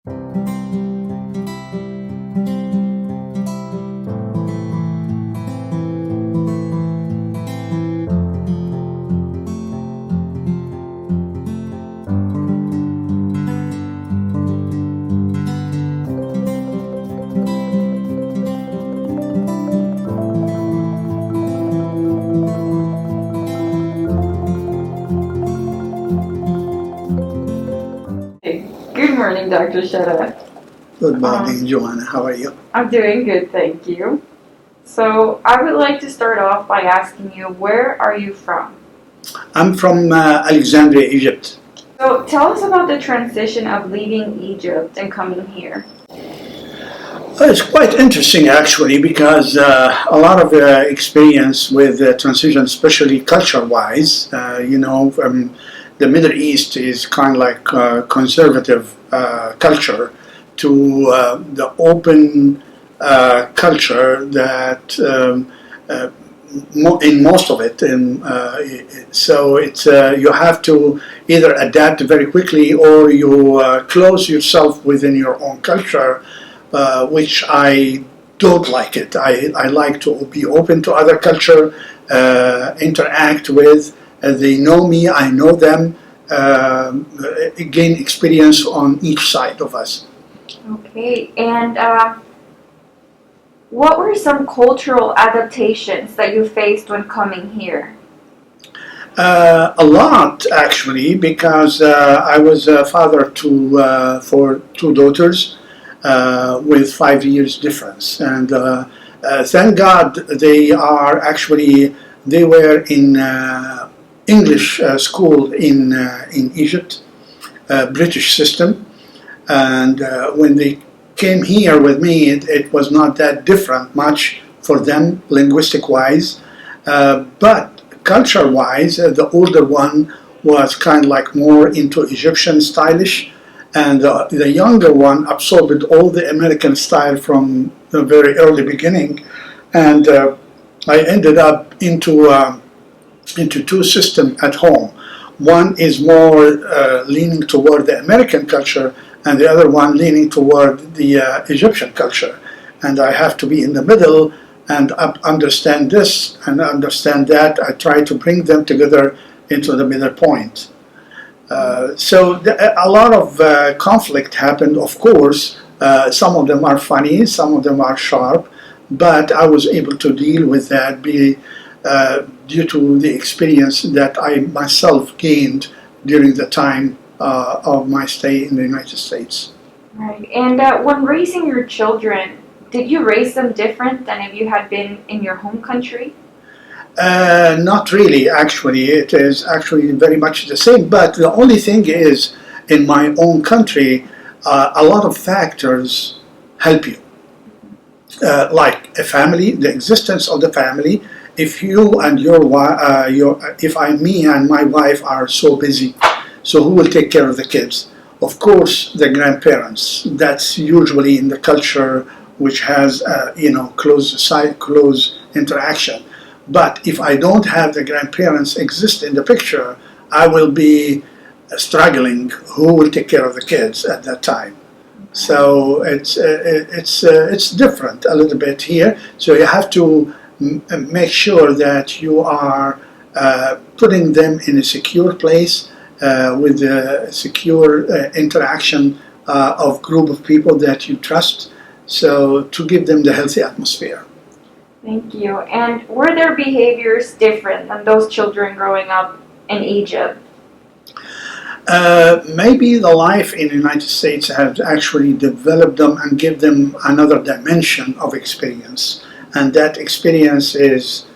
Good morning, Dr. Sheta. Good morning, Joanna. How are you? I'm doing good, thank you. So, I would like to start off by asking you, where are you from? I'm from Alexandria, Egypt. So, tell us about the transition of leaving Egypt and coming here. It's quite interesting, actually, because a lot of experience with transition, especially culture-wise. The Middle East is kind of like conservative culture to the open culture that in most of it, and so it's you have to either adapt very quickly or you close yourself within your own culture, which I don't like it. I like to be open to other culture, interact with. They know me, I know them, gain experience on each side of us. Okay, and what were some cultural adaptations that you faced when coming here? A lot, actually, because I was a father for two daughters with 5 years difference, and thank God they were in English school in Egypt, British system, and when they came here with me, it was not that different much for them linguistic wise, but culture wise, the older one was kind of like more into Egyptian stylish, and the younger one absorbed all the American style from the very early beginning, and I ended up into two systems at home. One is more leaning toward the American culture, and the other one leaning toward the Egyptian culture. And I have to be in the middle and understand this and understand that. I try to bring them together into the middle point. So a lot of conflict happened, of course. Some of them are funny, some of them are sharp, but I was able to deal with that due to the experience that I myself gained during the time of my stay in the United States. Right, and when raising your children, did you raise them different than if you had been in your home country? Not really, actually. It is actually very much the same, but the only thing is, in my own country, a lot of factors help you. Like a family, the existence of the family. If you and me and my wife are so busy, so who will take care of the kids? Of course, the grandparents. That's usually in the culture which has close interaction. But if I don't have the grandparents exist in the picture, I will be struggling. Who will take care of the kids at that time? So it's different a little bit here. So you have to make sure that you are putting them in a secure place with a secure interaction of group of people that you trust. So to give them the healthy atmosphere. Thank you. And were their behaviors different than those children growing up in Egypt? Maybe the life in the United States has actually developed them and give them another dimension of experience. And that experience is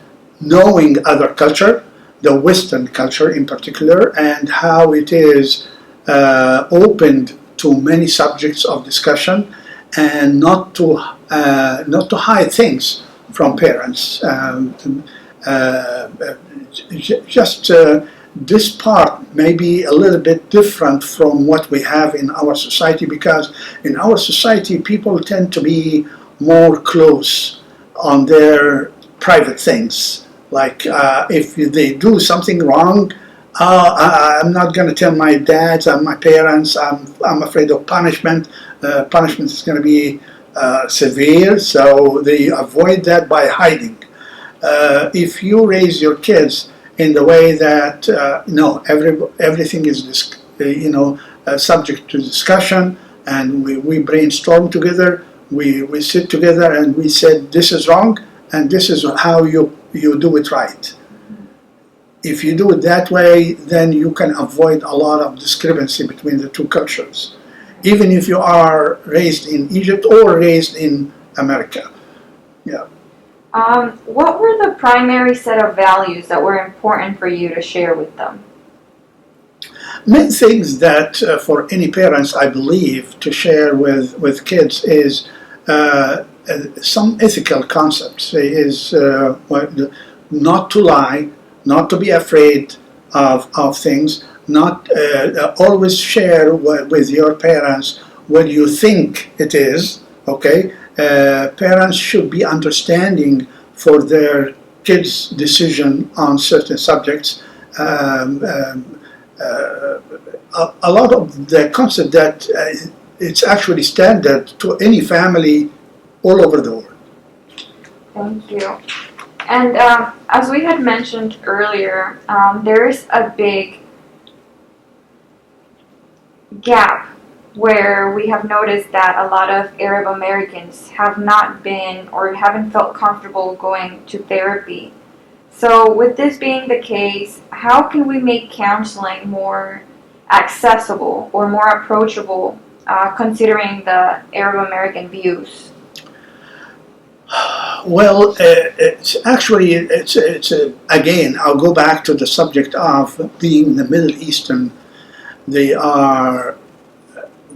knowing other culture, the Western culture in particular, and how it is opened to many subjects of discussion, and not to hide things from parents. This part may be a little bit different from what we have in our society, because in our society people tend to be more close on their private things. Like if they do something wrong, I'm not going to tell my dad and my parents. I'm afraid of punishment. punishment is going to be severe, so they avoid that by hiding. If you raise your kids in the way that no, everything is subject to discussion, and we brainstorm together, we sit together, and we said this is wrong, and this is how you do it right. If you do it that way, then you can avoid a lot of discrepancy between the two cultures, even if you are raised in Egypt or raised in America. Yeah. What were the primary set of values that were important for you to share with them? Main things that for any parents, I believe, to share with kids is some ethical concepts. Is not to lie, not to be afraid of things, not always share with your parents what you think it is, okay? Parents should be understanding for their kids' decision on certain subjects. A lot of the concept that it's actually standard to any family all over the world. Thank you. And as we had mentioned earlier, there is a big gap where we have noticed that a lot of Arab Americans have not been or haven't felt comfortable going to therapy. So with this being the case, how can we make counseling more accessible or more approachable considering the Arab American views? Well, again, I'll go back to the subject of being the Middle Eastern. They are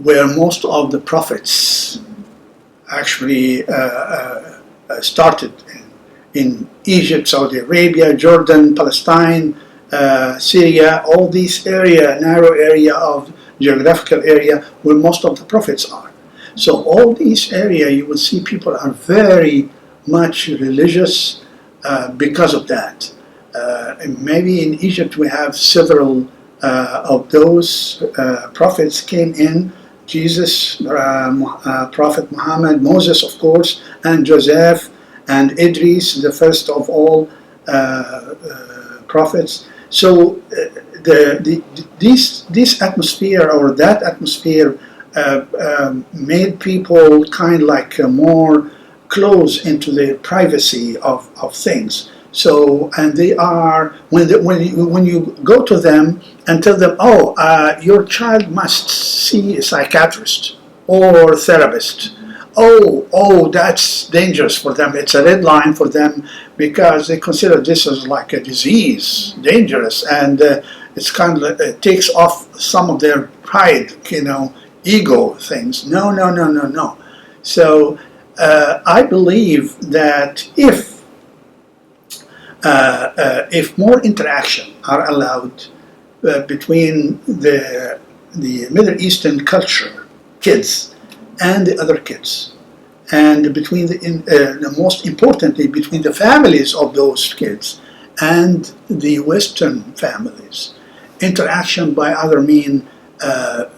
where most of the prophets actually started in Egypt, Saudi Arabia, Jordan, Palestine, Syria, all these narrow area of geographical area where most of the prophets are. So all these area, you will see people are very much religious because of that. Maybe in Egypt we have several of those prophets came in. Jesus, Prophet Muhammad, Moses, of course, and Joseph, and Idris, the first of all prophets. So this atmosphere or that atmosphere made people kind of like more close into the privacy of things. So, and they are, when you go to them and tell them, oh, your child must see a psychiatrist or therapist. Oh, that's dangerous for them. It's a red line for them because they consider this as like a disease, dangerous, and it's kind of it takes off some of their pride, ego things. No. So I believe that if more interaction are allowed between the Middle Eastern culture kids and the other kids, and between most importantly between the families of those kids and the Western families, interaction by other means,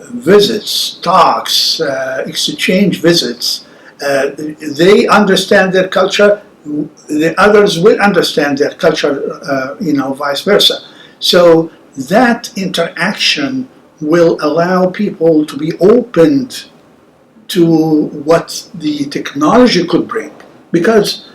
visits, talks, exchange visits. They understand their culture, the others will understand their culture, vice versa. So that interaction will allow people to be opened to what the technology could bring, because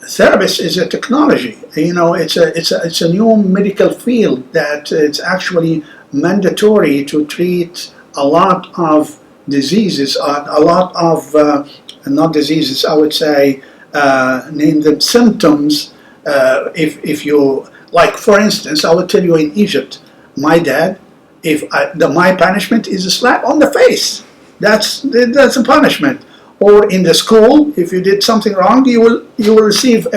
therapist is a technology. It's a new medical field that it's actually mandatory to treat a lot of diseases, a lot of not diseases, I would say, name them symptoms. If you like, for instance, I would tell you in Egypt, my dad, my punishment is a slap on the face. That's a punishment. Or in the school, if you did something wrong, you will receive with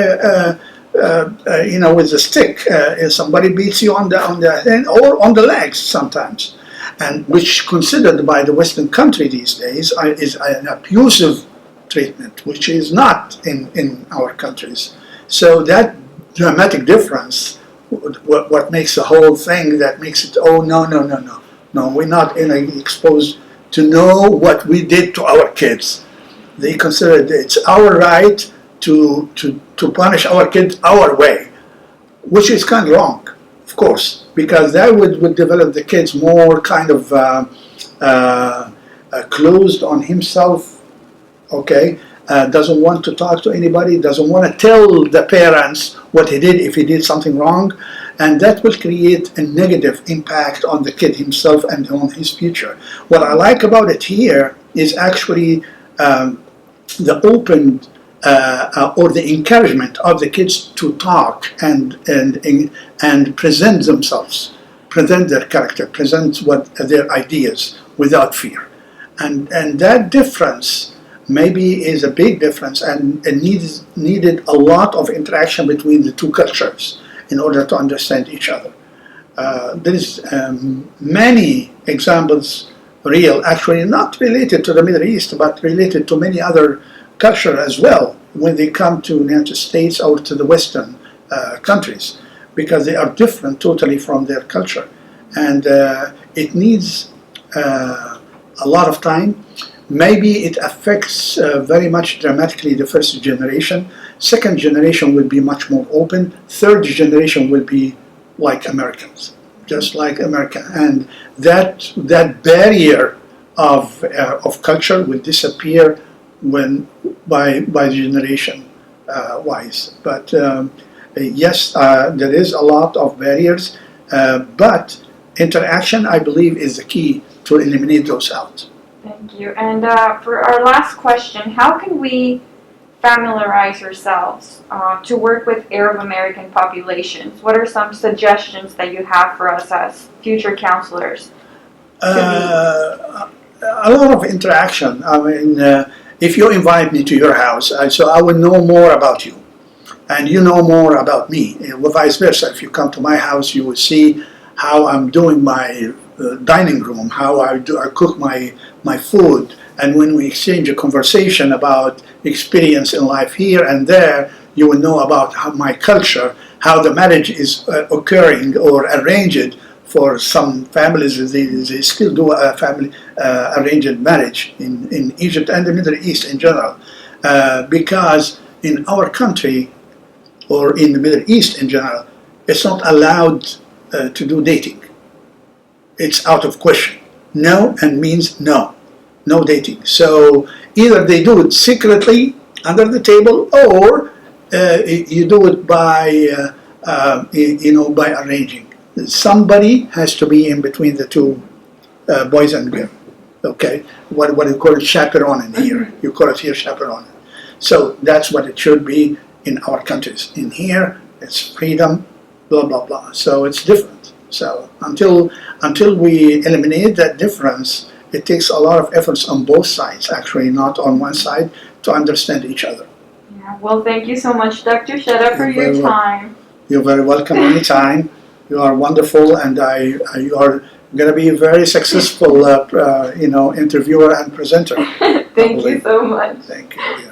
a stick. If somebody beats you on the hand or on the legs sometimes, and which considered by the Western country these days is an abusive treatment, which is not in our countries. So that dramatic difference, what makes the whole thing, that makes it, oh no, we're not going to expose to know what we did to our kids. They consider it's our right to punish our kids our way, which is kind of wrong, of course, because that would develop the kids more kind of closed on himself, okay, doesn't want to talk to anybody, doesn't want to tell the parents what he did if he did something wrong, and that will create a negative impact on the kid himself and on his future. What I like about it here is actually the open or the encouragement of the kids to talk and present themselves, present their character, present their ideas without fear, and that difference maybe is a big difference, and it needed a lot of interaction between the two cultures in order to understand each other. There is many examples, real, actually not related to the Middle East, but related to many other cultures as well, when they come to the United States or to the Western countries, because they are different totally from their culture. And it needs a lot of time. Maybe it affects very much dramatically the first generation. Second generation will be much more open. Third generation will be like Americans, just like America. And that barrier of culture will disappear when by generation wise. But yes, there is a lot of barriers, but interaction, I believe, is the key to eliminate those out. Thank you. And for our last question, how can we familiarize ourselves to work with Arab American populations? What are some suggestions that you have for us as future counselors? A lot of interaction. I mean, if you invite me to your house, so I will know more about you, and you know more about me, and vice versa. If you come to my house, you will see how I'm doing my dining room, how I cook my food, and when we exchange a conversation about experience in life here and there, you will know about how my culture, how the marriage is occurring or arranged. For some families, they still do a family arranged marriage in Egypt and the Middle East in general, because in our country or in the Middle East in general, it's not allowed to do dating. It's out of question. No and means no. No dating. So either they do it secretly under the table, or you do it by by arranging. Somebody has to be in between the two boys and girls. Okay, what you call it chaperone here. You call it here chaperone. So that's what it should be in our countries. In here, it's freedom, blah blah blah. So it's different. So until we eliminate that difference, it takes a lot of efforts on both sides, actually, not on one side, to understand each other. Yeah. Well, thank you so much, Dr. Sheta, for your time. You're very welcome anytime. You are wonderful, and you are going to be a very successful, interviewer and presenter. Thank you so much. Thank you.